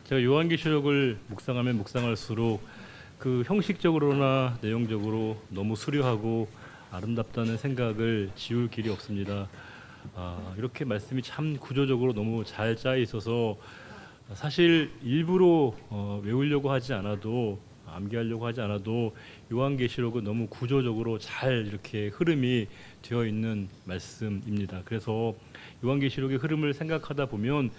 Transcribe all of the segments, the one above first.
제가 요한계시록을 묵상하면 묵상할수록 그 형식적으로나 내용적으로 너무 수려하고 아름답다는 생각을 지울 길이 없습니다. 이렇게 말씀이 참 구조적으로 너무 잘 짜 있어서 사실 일부러 외우려고 하지 않아도 암기하려고 하지 않아도 요한계시록은 너무 구조적으로 잘 이렇게 흐름이 되어 있는 말씀입니다. 그래서 요한계시록의 흐름을 생각하다 보면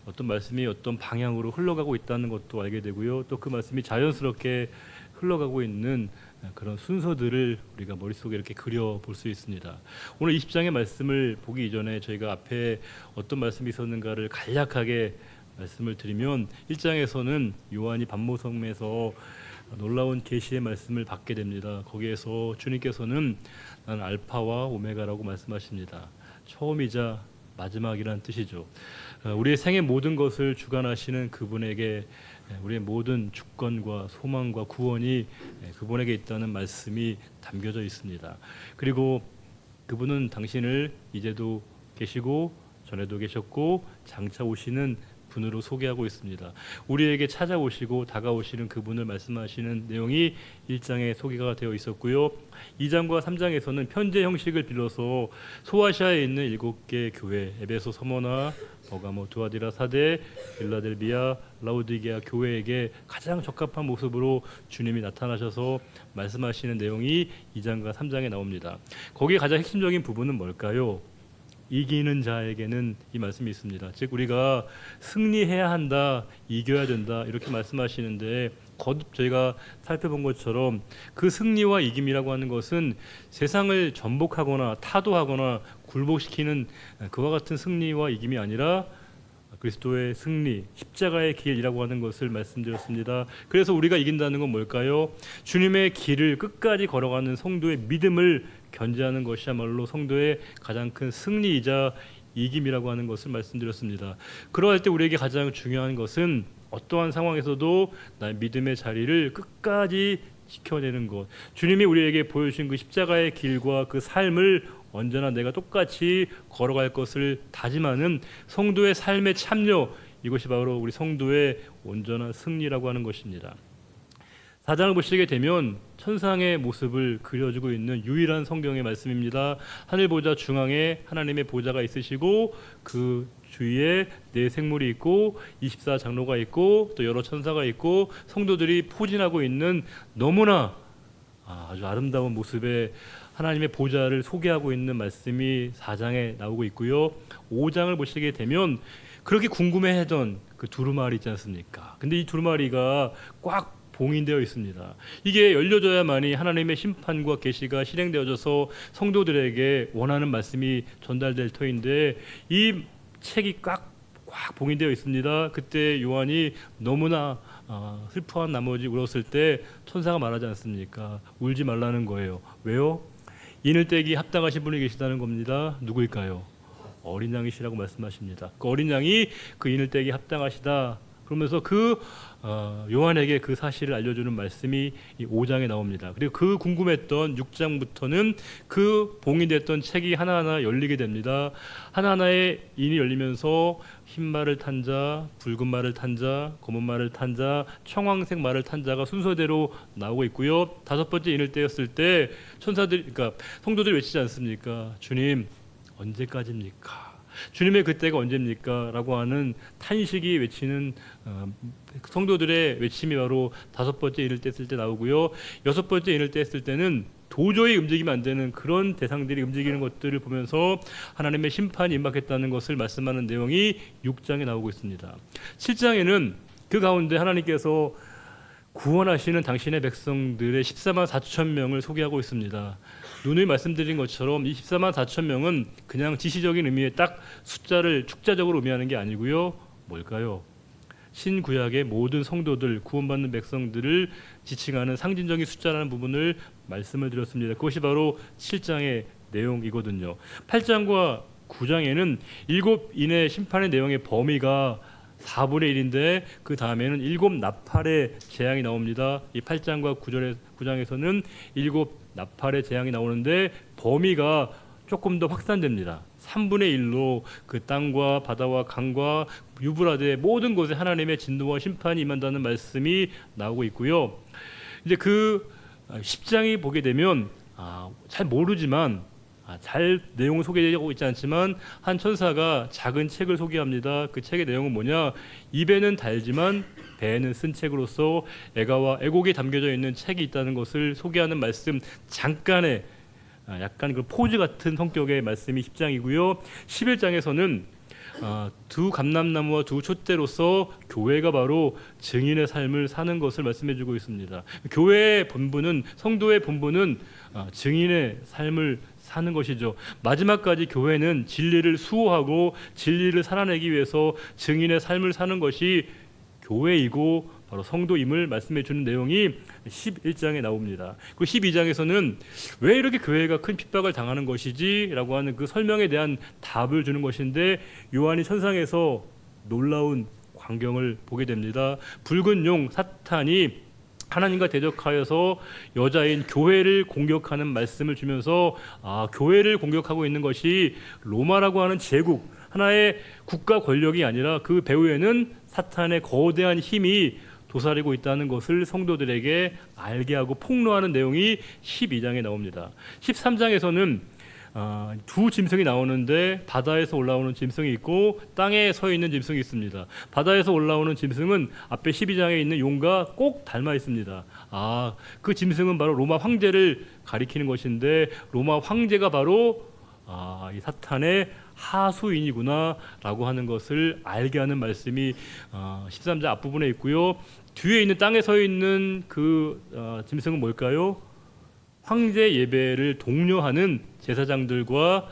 어떤 말씀이 어떤 방향으로 흘러가고 있다는 것도 알게 되고요. 또 그 말씀이 자연스럽게 흘러가고 있는 그런 순서들을 우리가 머릿속에 이렇게 그려볼 수 있습니다. 오늘 20장의 말씀을 보기 이전에 저희가 앞에 어떤 말씀이 있었는가를 간략하게 말씀을 드리면 1장에서는 요한이 반모섬에서 놀라운 계시의 말씀을 받게 됩니다. 거기에서 주님께서는 나는 알파와 오메가라고 말씀하십니다. 처음이자 마지막이란 뜻이죠. 우리의 생의 모든 것을 주관하시는 그분에게 우리의 모든 주권과 소망과 구원이 그분에게 있다는 말씀이 담겨져 있습니다. 그리고 그분은 당신을 이제도 계시고 전에도 계셨고 장차 오시는 분으로 소개하고 있습니다. 우리에게 찾아오시고 다가오시는 그분을 말씀하시는 내용이 1장에 소개가 되어 있었고요. 2장과 3장에서는 편지 형식을 빌어서 소아시아에 있는 7개 교회, 에베소, 서머나, 버가모, 두아디라, 사데, 빌라델비아, 라오디게아 교회에게 가장 적합한 모습으로 주님이 나타나셔서 말씀하시는 내용이 2장과 3장에 나옵니다. 거기에 가장 핵심적인 부분은 뭘까요? 이기는 자에게는 이 말씀이 있습니다. 즉 우리가 승리해야 한다, 이겨야 된다 이렇게 말씀하시는데 거듭 저희가 살펴본 것처럼 그 승리와 이김이라고 하는 것은 세상을 전복하거나 타도하거나 굴복시키는 그와 같은 승리와 이김이 아니라 그리스도의 승리, 십자가의 길이라고 하는 것을 말씀드렸습니다. 그래서 우리가 이긴다는 건 뭘까요? 주님의 길을 끝까지 걸어가는 성도의 믿음을 견지하는 것이야말로 성도의 가장 큰 승리이자 이김이라고 하는 것을 말씀드렸습니다. 그러할 때 우리에게 가장 중요한 것은 어떠한 상황에서도 나의 믿음의 자리를 끝까지 지켜내는 것. 주님이 우리에게 보여주신 그 십자가의 길과 그 삶을 언제나 내가 똑같이 걸어갈 것을 다짐하는 성도의 삶의 참여, 이것이 바로 우리 성도의 온전한 승리라고 하는 것입니다. 4장을 보시게 되면 천상의 모습을 그려주고 있는 유일한 성경의 말씀입니다. 하늘 보좌 중앙에 하나님의 보좌가 있으시고 그 주위에 네 생물이 있고 24장로가 있고 또 여러 천사가 있고 성도들이 포진하고 있는 너무나 아주 아름다운 모습의 하나님의 보좌를 소개하고 있는 말씀이 4장에 나오고 있고요. 5장을 보시게 되면 그렇게 궁금해하던 그 두루마리 있지 않습니까? 근데 이 두루마리가 꽉 봉인되어 있습니다. 이게 열려져야만이 하나님의 심판과 계시가 실행되어져서 성도들에게 원하는 말씀이 전달될 터인데 이 책이 꽉 봉인되어 있습니다. 그때 요한이 너무나 슬퍼한 나머지 울었을 때 천사가 말하지 않습니까? 울지 말라는 거예요. 왜요? 인을 떼기 합당하신 분이 계시다는 겁니다. 누구일까요? 어린 양이시라고 말씀하십니다. 그 어린 양이 그 인을 떼기 합당하시다. 그러면서 요한에게 그 사실을 알려주는 말씀이 이 5장에 나옵니다. 그리고 그 궁금했던 6장부터는 그 봉인됐던 책이 하나하나 열리게 됩니다. 하나하나의 인이 열리면서 흰 말을 탄 자, 붉은 말을 탄 자, 검은 말을 탄 자, 청황색 말을 탄 자가 순서대로 나오고 있고요. 5번째 인을 떼었을 때 그러니까 성도들이 외치지 않습니까? 주님, 언제까지입니까? 주님의 그때가 언제입니까? 라고 하는 탄식이 외치는 성도들의 외침이 바로 5번째 인을 뗐을 때 나오고요. 6번째 인을 뗐을 때는 도저히 움직이면 안 되는 그런 대상들이 움직이는 것들을 보면서 하나님의 심판이 임박했다는 것을 말씀하는 내용이 6장에 나오고 있습니다. 7장에는 그 가운데 하나님께서 구원하시는 당신의 백성들의 14만 4천 명을 소개하고 있습니다. 누누이 말씀드린 것처럼 이 14만 4천 명은 그냥 지시적인 의미의 딱 숫자를 축자적으로 의미하는 게 아니고요. 뭘까요? 신구약의 모든 성도들, 구원받는 백성들을 지칭하는 상징적인 숫자라는 부분을 말씀을 드렸습니다. 그것이 바로 7장의 내용이거든요. 8장과 9장에는 7인의 심판의 내용의 범위가 4분의 1인데 그 다음에는 7 나팔의 재앙이 나옵니다. 이 8장과 9장에서는 7 나팔의 재앙이 나오는데 범위가 조금 더 확산됩니다. 3분의 1로 그 땅과 바다와 강과 유브라데 모든 곳에 하나님의 진노와 심판이 임한다는 말씀이 나오고 있고요. 이제 그 10장이 보게 되면 잘 모르지만 잘 내용을 소개되고 있지 않지만 한 천사가 작은 책을 소개합니다. 그 책의 내용은 뭐냐? 입에는 달지만 배에는 쓴 책으로서 애가와 애곡이 담겨져 있는 책이 있다는 것을 소개하는 말씀 잠깐의 약간 그 포즈 같은 성격의 말씀이 10장이고요. 11장에서는 두 감람나무와 두 촛대로서 교회가 바로 증인의 삶을 사는 것을 말씀해주고 있습니다. 교회의 본분은, 성도의 본분은 증인의 삶을 사는 것이죠. 마지막까지 교회는 진리를 수호하고 진리를 살아내기 위해서 증인의 삶을 사는 것이 교회이고 바로 성도임을 말씀해 주는 내용이 11장에 나옵니다. 그 12장에서는 왜 이렇게 교회가 큰 핍박을 당하는 것이지? 라고 하는 그 설명에 대한 답을 주는 것인데, 요한이 천상에서 놀라운 광경을 보게 됩니다. 붉은 용 사탄이 하나님과 대적하여서 여자인 교회를 공격하는 말씀을 주면서 교회를 공격하고 있는 것이 로마라고 하는 제국, 하나의 국가 권력이 아니라 그 배후에는 사탄의 거대한 힘이 도사리고 있다는 것을 성도들에게 알게 하고 폭로하는 내용이 12장에 나옵니다. 13장에서는 두 짐승이 나오는데 바다에서 올라오는 짐승이 있고 땅에 서 있는 짐승이 있습니다. 바다에서 올라오는 짐승은 앞에 12장에 있는 용과 꼭 닮아 있습니다. 그 짐승은 바로 로마 황제를 가리키는 것인데, 로마 황제가 바로 이 사탄의 하수인이구나 라고 하는 것을 알게 하는 말씀이 13장 앞부분에 있고요. 뒤에 있는 땅에 서 있는 그 짐승은 뭘까요? 황제 예배를 독려하는 제사장들과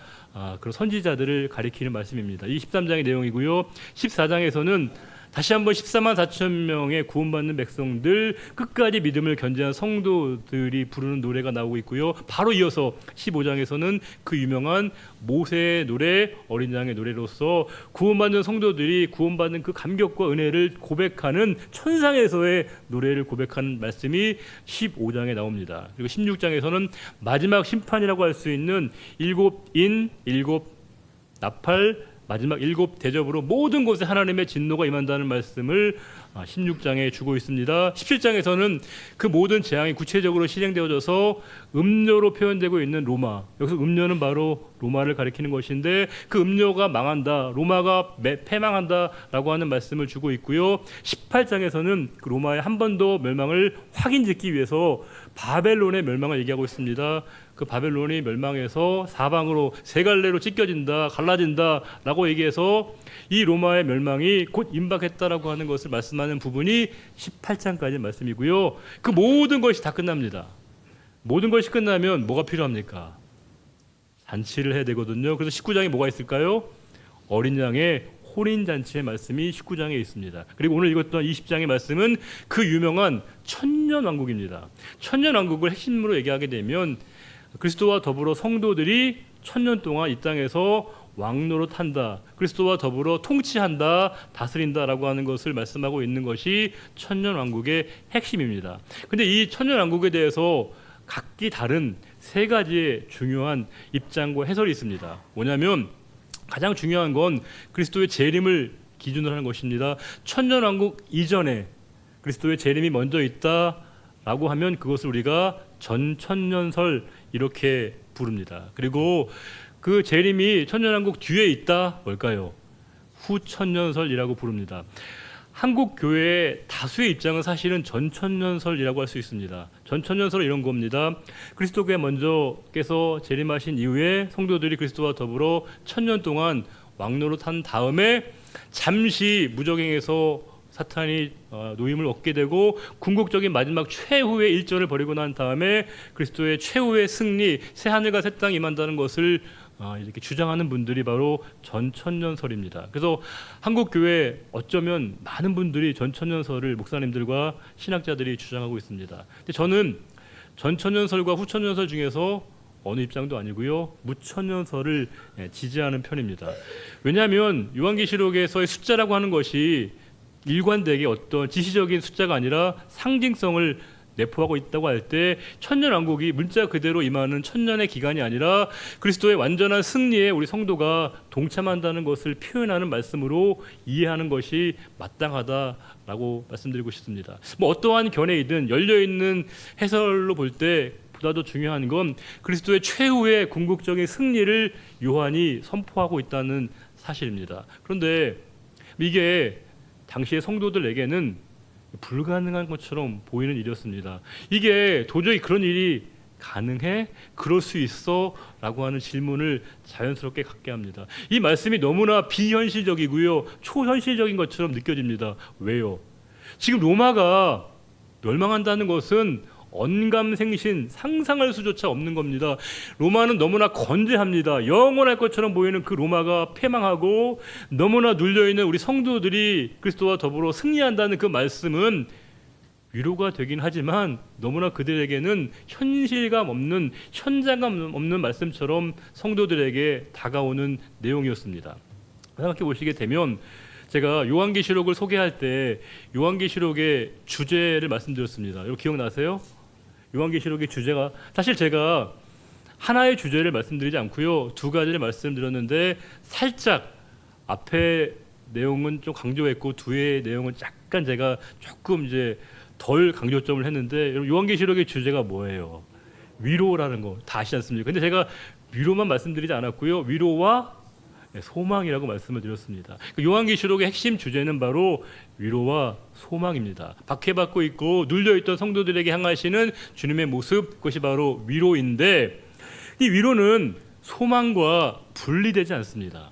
그런 선지자들을 가리키는 말씀입니다. 이 13장의 내용이고요. 14장에서는 다시 한번 14만 4천 명의 구원받는 백성들, 끝까지 믿음을 견제한 성도들이 부르는 노래가 나오고 있고요. 바로 이어서 15장에서는 그 유명한 모세의 노래, 어린 양의 노래로서 구원받는 성도들이 구원받는 그 감격과 은혜를 고백하는 천상에서의 노래를 고백하는 말씀이 15장에 나옵니다. 그리고 16장에서는 마지막 심판이라고 할 수 있는 일곱 인, 일곱 나팔, 마지막 일곱 대접으로 모든 곳에 하나님의 진노가 임한다는 말씀을 16장에 주고 있습니다. 17장에서는 그 모든 재앙이 구체적으로 실행되어져서 음료로 표현되고 있는 로마, 여기서 음료는 바로 로마를 가리키는 것인데, 그 음료가 망한다, 로마가 패망한다라고 하는 말씀을 주고 있고요. 18장에서는 그 로마의 한 번 더 멸망을 확인짓기 위해서 바벨론의 멸망을 얘기하고 있습니다. 그 바벨론이 멸망해서 사방으로 세 갈래로 찢겨진다, 갈라진다라고 얘기해서 이 로마의 멸망이 곧 임박했다라고 하는 것을 말씀하는 부분이 18장까지 말씀이고요. 그 모든 것이 다 끝납니다. 모든 것이 끝나면 뭐가 필요합니까? 잔치를 해야 되거든요. 그래서 19장에 뭐가 있을까요? 어린 양의 혼인잔치의 말씀이 19장에 있습니다. 그리고 오늘 읽었던 20장의 말씀은 그 유명한 천년왕국입니다. 천년왕국을 핵심으로 얘기하게 되면 그리스도와 더불어 성도들이 천년 동안 이 땅에서 왕노릇한다, 그리스도와 더불어 통치한다, 다스린다라고 하는 것을 말씀하고 있는 것이 천년왕국의 핵심입니다. 그런데 이 천년왕국에 대해서 각기 다른 세 가지의 중요한 입장과 해설이 있습니다. 뭐냐면 가장 중요한 건 그리스도의 재림을 기준으로 하는 것입니다. 천년왕국 이전에 그리스도의 재림이 먼저 있다라고 하면 그것을 우리가 전천년설 이렇게 부릅니다. 그리고 그 재림이 천년왕국 뒤에 있다, 뭘까요? 후천년설이라고 부릅니다. 한국 교회의 다수의 입장은 사실은 전천년설이라고 할 수 있습니다. 전천년설은 이런 겁니다. 그리스도께 먼저께서 재림하신 이후에 성도들이 그리스도와 더불어 천년 동안 왕노릇한 다음에 잠시 무적행에서 사탄이 노임을 얻게 되고 궁극적인 마지막 최후의 일전을 벌이고 난 다음에 그리스도의 최후의 승리, 새 하늘과 새 땅이 임한다는 것을 이렇게 주장하는 분들이 바로 전천년설입니다. 그래서 한국 교회 어쩌면 많은 분들이 전천년설을 목사님들과 신학자들이 주장하고 있습니다. 근데 저는 전천년설과 후천년설 중에서 어느 입장도 아니고요, 무천년설을 지지하는 편입니다. 왜냐하면 요한계시록에서의 숫자라고 하는 것이 일관되게 어떤 지시적인 숫자가 아니라 상징성을 내포하고 있다고 할 때 천년왕국이 문자 그대로 임하는 천년의 기간이 아니라 그리스도의 완전한 승리에 우리 성도가 동참한다는 것을 표현하는 말씀으로 이해하는 것이 마땅하다라고 말씀드리고 싶습니다. 뭐 어떠한 견해이든 열려있는 해설로 볼 때 보다 더 중요한 건 그리스도의 최후의 궁극적인 승리를 요한이 선포하고 있다는 사실입니다. 그런데 이게 당시의 성도들에게는 불가능한 것처럼 보이는 일이었습니다. 이게 도저히 그런 일이 가능해? 그럴 수 있어? 라고 하는 질문을 자연스럽게 갖게 합니다. 이 말씀이 너무나 비현실적이고요, 초현실적인 것처럼 느껴집니다. 왜요? 지금 로마가 멸망한다는 것은 언감생신, 상상할 수조차 없는 겁니다. 로마는 너무나 건재합니다. 영원할 것처럼 보이는 그 로마가 패망하고 너무나 눌려있는 우리 성도들이 그리스도와 더불어 승리한다는 그 말씀은 위로가 되긴 하지만 너무나 그들에게는 현실감 없는, 현장감 없는 말씀처럼 성도들에게 다가오는 내용이었습니다. 생각해 보시게 되면 제가 요한계시록을 소개할 때 요한계시록의 주제를 말씀드렸습니다. 여러분 기억나세요? 요한계시록의 주제가, 사실 제가 하나의 주제를 말씀드리지 않고요, 두 가지를 말씀드렸는데 살짝 앞에 내용은 좀 강조했고 뒤의 내용은 약간 제가 조금 이제 덜 강조점을 했는데, 요한계시록의 주제가 뭐예요? 위로라는 거 다 아시지 않습니까? 근데 제가 위로만 말씀드리지 않았고요, 위로와 소망이라고 말씀을 드렸습니다. 요한계시록의 핵심 주제는 바로 위로와 소망입니다. 박해받고 있고 눌려있던 성도들에게 향하시는 주님의 모습, 그것이 바로 위로인데, 이 위로는 소망과 분리되지 않습니다.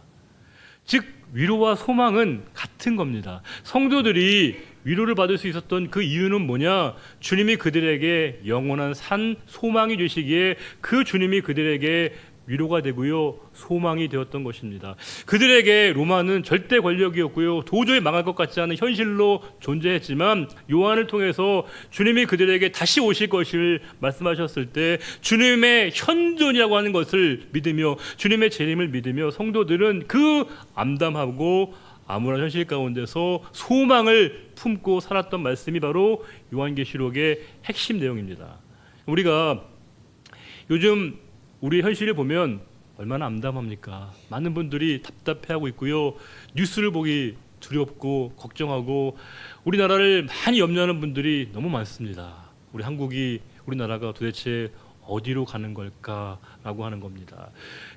즉 위로와 소망은 같은 겁니다. 성도들이 위로를 받을 수 있었던 그 이유는 뭐냐? 주님이 그들에게 영원한 산 소망이 되시기에 그 주님이 그들에게 위로가 되고요, 소망이 되었던 것입니다. 그들에게 로마는 절대 권력이었고요, 도저히 망할 것 같지 않은 현실로 존재했지만 요한을 통해서 주님이 그들에게 다시 오실 것을 말씀하셨을 때 주님의 현존이라고 하는 것을 믿으며 주님의 재림을 믿으며 성도들은 그 암담하고 암울한 현실 가운데서 소망을 품고 살았던 말씀이 바로 요한계시록의 핵심 내용입니다. 우리가 요즘 우리 현실을 보면 얼마나 암담합니까? 많은 분들이 답답해하고 있고요, 뉴스를 보기 두렵고 걱정하고 우리나라를 많이 염려하는 분들이 너무 많습니다. 우리 한국이, 우리나라가 도대체 어디로 가는 걸까라고 하는 겁니다.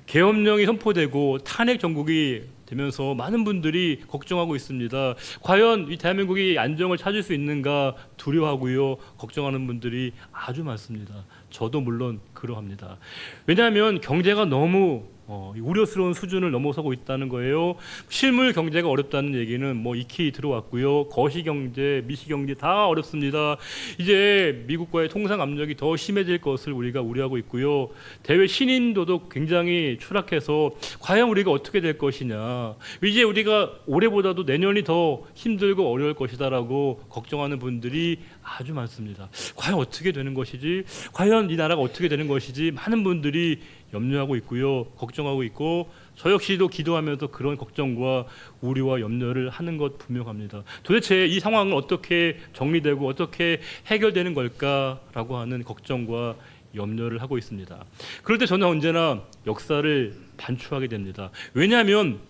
계엄령이 선포되고 탄핵 정국이 되면서 많은 분들이 걱정하고 있습니다. 과연 이 대한민국이 안정을 찾을 수 있는가 두려워하고요, 걱정하는 분들이 아주 많습니다. 저도 물론 그러합니다. 왜냐하면 경제가 너무 우려스러운 수준을 넘어서고 있다는 거예요. 실물 경제가 어렵다는 얘기는 뭐 익히 들어왔고요, 거시 경제, 미시 경제 다 어렵습니다. 이제 미국과의 통상 압력이 더 심해질 것을 우리가 우려하고 있고요, 대외 신인도도 굉장히 추락해서 과연 우리가 어떻게 될 것이냐, 이제 우리가 올해보다도 내년이 더 힘들고 어려울 것이다라고 걱정하는 분들이 아주 많습니다. 과연 어떻게 되는 것이지, 과연 이 나라가 어떻게 되는 것이지, 많은 분들이 염려하고 있고요, 걱정하고 있고, 저 역시도 기도하면서 그런 걱정과 우려와 염려를 하는 것 분명합니다. 도대체 이 상황은 어떻게 정리되고 어떻게 해결되는 걸까라고 하는 걱정과 염려를 하고 있습니다. 그럴 때 저는 언제나 역사를 반추하게 됩니다. 왜냐하면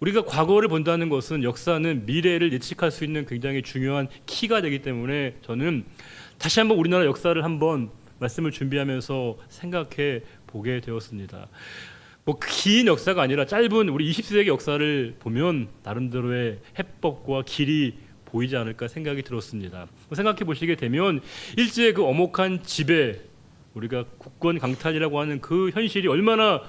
우리가 과거를 본다는 것은, 역사는 미래를 예측할 수 있는 굉장히 중요한 키가 되기 때문에 저는 다시 한번 우리나라 역사를 한번 말씀을 준비하면서 생각해 보게 되었습니다. 뭐 긴 역사가 아니라 짧은 우리 20세기 역사를 보면 나름대로의 해법과 길이 보이지 않을까 생각이 들었습니다. 생각해 보시게 되면 일제의 그 엄혹한 지배, 우리가 국권 강탈이라고 하는 그 현실이 얼마나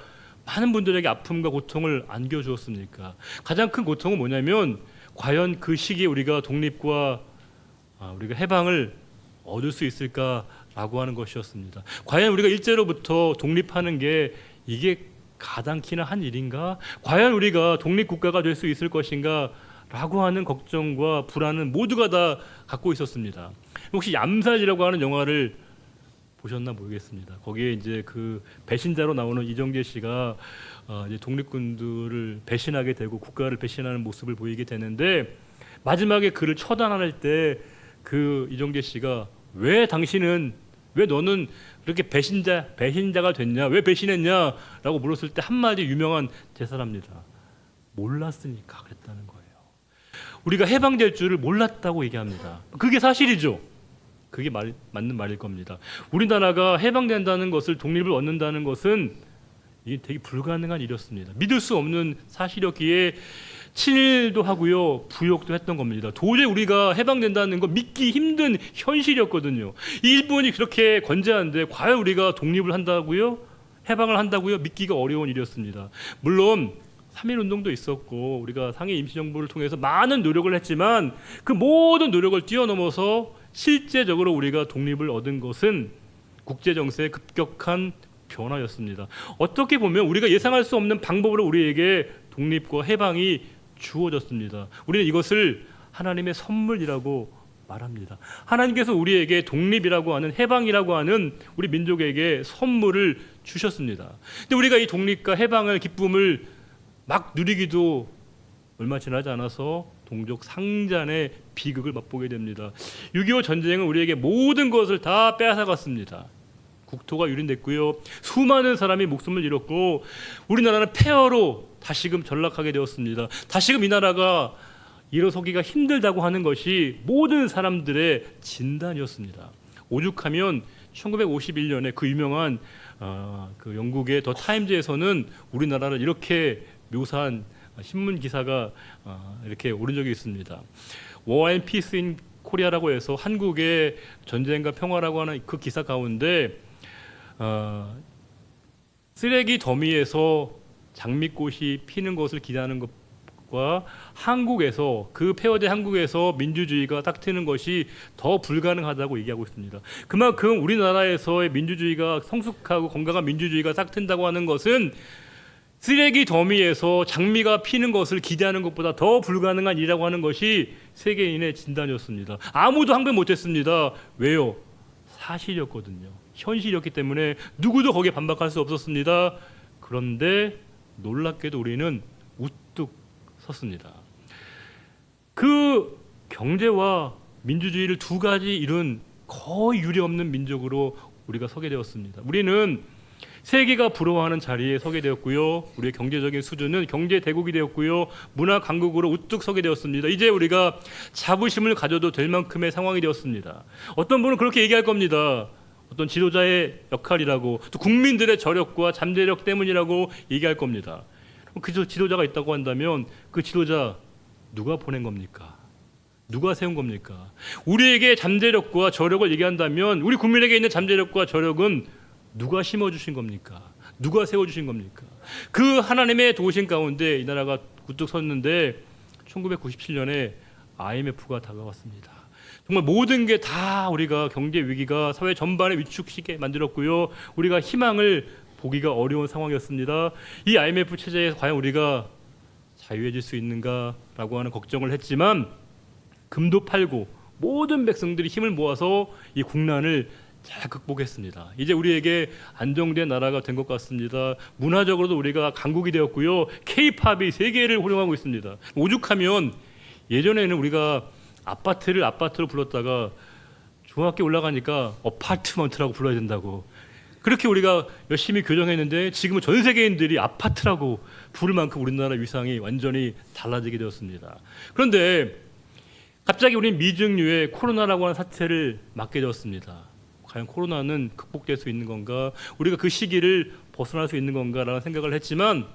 많은 분들에게 아픔과 고통을 안겨주었습니까? 가장 큰 고통은 뭐냐면, 과연 그 시기에 우리가 독립과 우리가 해방을 얻을 수 있을까라고 하는 것이었습니다. 과연 우리가 일제로부터 독립하는 게 이게 가당키나 한 일인가? 과연 우리가 독립국가가 될 수 있을 것인가? 라고 하는 걱정과 불안은 모두가 다 갖고 있었습니다. 혹시 얌살이라고 하는 영화를 보셨나 모르겠습니다. 거기에 이제 그 배신자로 나오는 이정재 씨가 이제 독립군들을 배신하게 되고 국가를 배신하는 모습을 보이게 되는데, 마지막에 그를 처단할 때 그 이정재 씨가 왜 당신은, 왜 너는 그렇게 배신자가 됐냐? 왜 배신했냐?라고 물었을 때 한마디 유명한 대사랍니다. 몰랐으니까 그랬다는 거예요. 우리가 해방될 줄을 몰랐다고 얘기합니다. 그게 사실이죠. 그게 맞는 말일 겁니다. 우리나라가 해방된다는 것을, 독립을 얻는다는 것은 이게 되게 불가능한 일이었습니다. 믿을 수 없는 사실이었기에 친일도 하고요, 부욕도 했던 겁니다. 도저히 우리가 해방된다는 거 믿기 힘든 현실이었거든요. 이 일본이 그렇게 건재한데 과연 우리가 독립을 한다고요? 해방을 한다고요? 믿기가 어려운 일이었습니다. 물론 3.1운동도 있었고 우리가 상해 임시정부를 통해서 많은 노력을 했지만 그 모든 노력을 뛰어넘어서 실제적으로 우리가 독립을 얻은 것은 국제정세의 급격한 변화였습니다. 어떻게 보면 우리가 예상할 수 없는 방법으로 우리에게 독립과 해방이 주어졌습니다. 우리는 이것을 하나님의 선물이라고 말합니다. 하나님께서 우리에게 독립이라고 하는, 해방이라고 하는 우리 민족에게 선물을 주셨습니다. 근데 우리가 이 독립과 해방의 기쁨을 막 누리기도 얼마 지나지 않아서 동족 상잔의 비극을 맛보게 됩니다. 6.25 전쟁은 우리에게 모든 것을 다 빼앗아갔습니다. 국토가 유린됐고요, 수많은 사람이 목숨을 잃었고 우리나라는 폐허로 다시금 전락하게 되었습니다. 다시금 이 나라가 일어서기가 힘들다고 하는 것이 모든 사람들의 진단이었습니다. 오죽하면 1951년에 그 유명한 그 영국의 더 타임즈에서는 우리나라를 이렇게 묘사한 신문 기사가 이렇게 오른 적이 있습니다. War and Peace in Korea라고 해서 한국의 전쟁과 평화라고 하는 그 기사 가운데 쓰레기 더미에서 장미꽃이 피는 것을 기대하는 것과 한국에서, 그 폐허된 한국에서 민주주의가 딱 트는 것이 더 불가능하다고 얘기하고 있습니다. 그만큼 우리나라에서의 민주주의가 성숙하고 건강한 민주주의가 딱 튼다고 하는 것은 쓰레기 더미에서 장미가 피는 것을 기대하는 것보다 더 불가능한 일이라고 하는 것이 세계인의 진단이었습니다. 아무도 항변 못했습니다. 왜요? 사실이었거든요. 현실이었기 때문에 누구도 거기에 반박할 수 없었습니다. 그런데 놀랍게도 우리는 우뚝 섰습니다. 그 경제와 민주주의를 두 가지 이룬 거의 유례없는 민족으로 우리가 서게 되었습니다. 우리는 세계가 부러워하는 자리에 서게 되었고요, 우리의 경제적인 수준은 경제 대국이 되었고요, 문화 강국으로 우뚝 서게 되었습니다. 이제 우리가 자부심을 가져도 될 만큼의 상황이 되었습니다. 어떤 분은 그렇게 얘기할 겁니다. 어떤 지도자의 역할이라고, 또 국민들의 저력과 잠재력 때문이라고 얘기할 겁니다. 그 지도자가 있다고 한다면 그 지도자 누가 보낸 겁니까? 누가 세운 겁니까? 우리에게 잠재력과 저력을 얘기한다면 우리 국민에게 있는 잠재력과 저력은 누가 심어주신 겁니까? 누가 세워주신 겁니까? 그 하나님의 도우심 가운데 이 나라가 우뚝 섰는데 1997년에 IMF가 다가왔습니다. 정말 모든 게 다 우리가 경제 위기가 사회 전반에 위축시게 만들었고요, 우리가 희망을 보기가 어려운 상황이었습니다. 이 IMF 체제에서 과연 우리가 자유해질 수 있는가라고 하는 걱정을 했지만 금도 팔고 모든 백성들이 힘을 모아서 이 국난을 잘 극복했습니다. 이제 우리에게 안정된 나라가 된 것 같습니다. 문화적으로도 우리가 강국이 되었고요, K-팝이 세계를 호령하고 있습니다. 오죽하면 예전에는 우리가 아파트를 아파트로 불렀다가 중학교 올라가니까 어파트먼트라고 불러야 된다고, 그렇게 우리가 열심히 교정했는데 지금은 전 세계인들이 아파트라고 부를 만큼 우리나라 위상이 완전히 달라지게 되었습니다. 그런데 갑자기 우리는 미증유의 코로나라고 하는 사태를 맞게 되었습니다. 과연 코로나는 극복될 수 있는 건가? 우리가 그 시기를 벗어날 수 있는 건가라는 생각을 했지만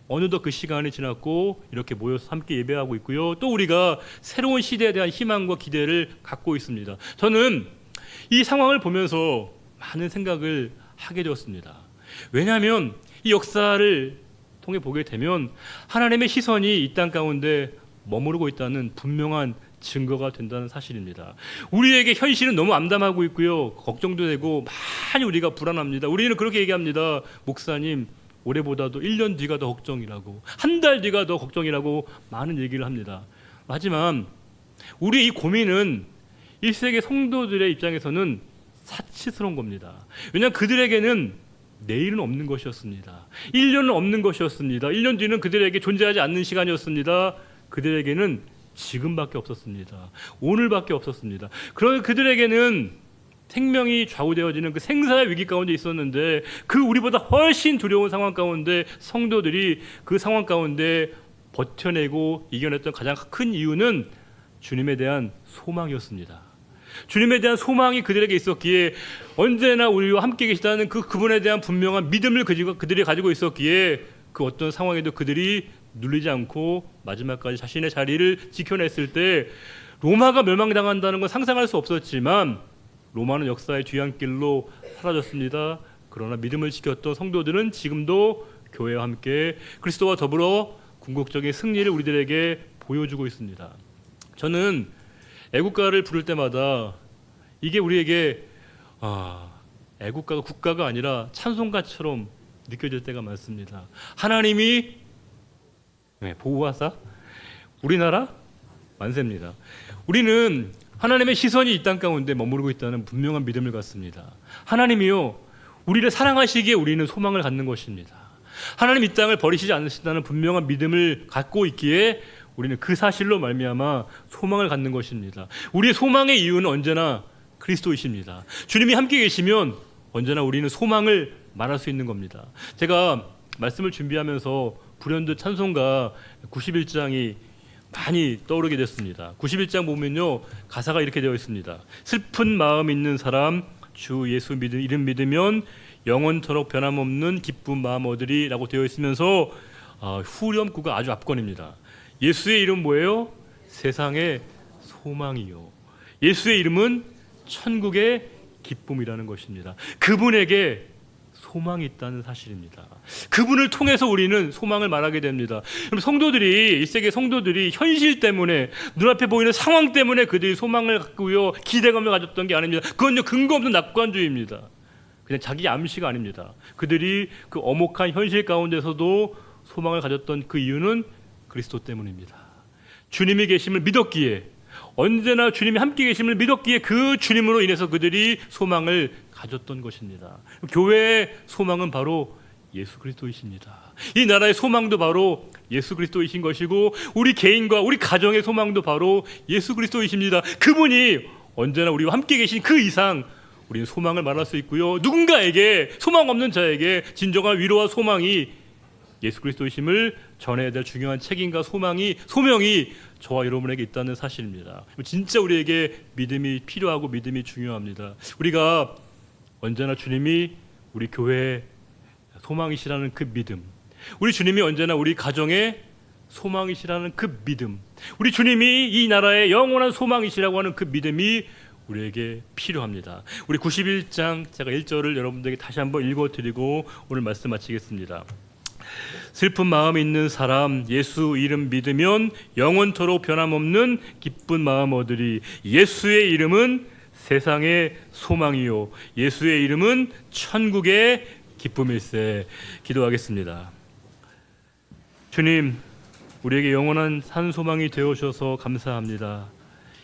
어느덧 그 시간이 지났고 이렇게 모여서 함께 예배하고 있고요, 또 우리가 새로운 시대에 대한 희망과 기대를 갖고 있습니다. 저는 이 상황을 보면서 많은 생각을 하게 되었습니다. 왜냐하면 이 역사를 통해 보게 되면 하나님의 시선이 이 땅 가운데 머무르고 있다는 분명한 증거가 된다는 사실입니다. 우리에게 현실은 너무 암담하고 있고요, 걱정도 되고 많이 우리가 불안합니다. 우리는 그렇게 얘기합니다. 목사님, 올해보다도 1년 뒤가 더 걱정이라고, 한 달 뒤가 더 걱정이라고 많은 얘기를 합니다. 하지만 우리 이 고민은 1세기 성도들의 입장에서는 사치스러운 겁니다. 왜냐하면 그들에게는 내일은 없는 것이었습니다. 1년은 없는 것이었습니다. 1년 뒤는 그들에게 존재하지 않는 시간이었습니다. 그들에게는 지금밖에 없었습니다. 오늘밖에 없었습니다. 그러나 그들에게는 생명이 좌우되어지는 그 생사의 위기 가운데 있었는데 그 우리보다 훨씬 두려운 상황 가운데 성도들이 그 상황 가운데 버텨내고 이겨냈던 가장 큰 이유는 주님에 대한 소망이었습니다. 주님에 대한 소망이 그들에게 있었기에 언제나 우리와 함께 계시다는 그분에 대한 분명한 믿음을 그들이 가지고 있었기에 그 어떤 상황에도 그들이 눌리지 않고 마지막까지 자신의 자리를 지켜냈을 때 로마가 멸망당한다는 건 상상할 수 없었지만 로마는 역사의 뒤안길로 사라졌습니다. 그러나 믿음을 지켰던 성도들은 지금도 교회와 함께 그리스도와 더불어 궁극적인 승리를 우리들에게 보여주고 있습니다. 저는 애국가를 부를 때마다 이게 우리에게 애국가가 국가가 아니라 찬송가처럼 느껴질 때가 많습니다. 하나님이 보호하사 우리나라 만세입니다. 우리는 하나님의 시선이 이 땅 가운데 머무르고 있다는 분명한 믿음을 갖습니다. 하나님이요 우리를 사랑하시기에 우리는 소망을 갖는 것입니다. 하나님 이 땅을 버리시지 않으신다는 분명한 믿음을 갖고 있기에 우리는 그 사실로 말미암아 소망을 갖는 것입니다. 우리의 소망의 이유는 언제나 그리스도이십니다. 주님이 함께 계시면 언제나 우리는 소망을 말할 수 있는 겁니다. 제가 말씀을 준비하면서 불현듯 찬송가 91장이 많이 떠오르게 됐습니다. 91장 보면요 가사가 이렇게 되어 있습니다. 슬픈 마음 있는 사람 주 예수 이름 믿으면 영원토록 변함없는 기쁜 마음 얻으리 라고 되어 있으면서 후렴구가 아주 압권입니다. 예수의 이름 뭐예요? 세상의 소망이요. 예수의 이름은 천국의 기쁨이라는 것입니다. 그분에게 소망이 있다는 사실입니다. 그분을 통해서 우리는 소망을 말하게 됩니다. 성도들이 1세기 성도들이 현실 때문에 눈앞에 보이는 상황 때문에 그들이 소망을 갖고요 기대감을 가졌던 게 아닙니다. 그건 근거 없는 낙관주의입니다. 그냥 자기 암시가 아닙니다. 그들이 그 엄혹한 현실 가운데서도 소망을 가졌던 그 이유는 그리스도 때문입니다. 주님이 계심을 믿었기에 언제나 주님이 함께 계심을 믿었기에 그 주님으로 인해서 그들이 소망을 가졌던 것입니다. 교회의 소망은 바로 예수 그리스도이십니다. 이 나라의 소망도 바로 예수 그리스도이신 것이고 우리 개인과 우리 가정의 소망도 바로 예수 그리스도이십니다. 그분이 언제나 우리와 함께 계신 그 이상 우리는 소망을 말할 수 있고요. 누군가에게 소망 없는 자에게 진정한 위로와 소망이 예수 그리스도이심을 전해야 될 중요한 책임과 소명이 저와 여러분에게 있다는 사실입니다. 진짜 우리에게 믿음이 필요하고 믿음이 중요합니다. 우리가 언제나 주님이 우리 교회의 소망이시라는 그 믿음, 우리 주님이 언제나 우리 가정의 소망이시라는 그 믿음, 우리 주님이 이 나라의 영원한 소망이시라고 하는 그 믿음이 우리에게 필요합니다. 우리 91장 제가 1절을 여러분들에게 다시 한번 읽어드리고 오늘 말씀 마치겠습니다. 슬픈 마음 있는 사람 예수 이름 믿으면 영원토록 변함없는 기쁜 마음 얻으리. 예수의 이름은 세상의 소망이요 예수의 이름은 천국의 기쁨일세. 기도하겠습니다. 주님, 우리에게 영원한 산 소망이 되어 주셔서 감사합니다.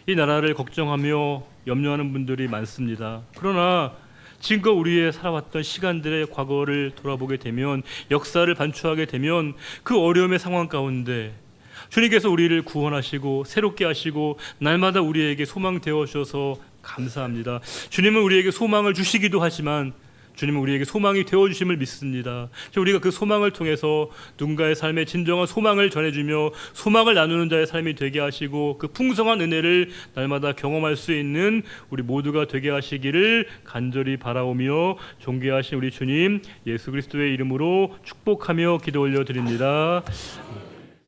이 나라를 걱정하며 염려하는 분들이 많습니다. 그러나 지금껏 우리의 살아왔던 시간들의 과거를 돌아보게 되면, 역사를 반추하게 되면 그 어려움의 상황 가운데 주님께서 우리를 구원하시고 새롭게 하시고 날마다 우리에게 소망 되어 주셔서 감사합니다. 주님은 우리에게 소망을 주시기도 하지만 주님은 우리에게 소망이 되어주심을 믿습니다. 우리가 그 소망을 통해서 누군가의 삶에 진정한 소망을 전해주며 소망을 나누는 자의 삶이 되게 하시고 그 풍성한 은혜를 날마다 경험할 수 있는 우리 모두가 되게 하시기를 간절히 바라오며 존귀하신 우리 주님 예수 그리스도의 이름으로 축복하며 기도 올려드립니다.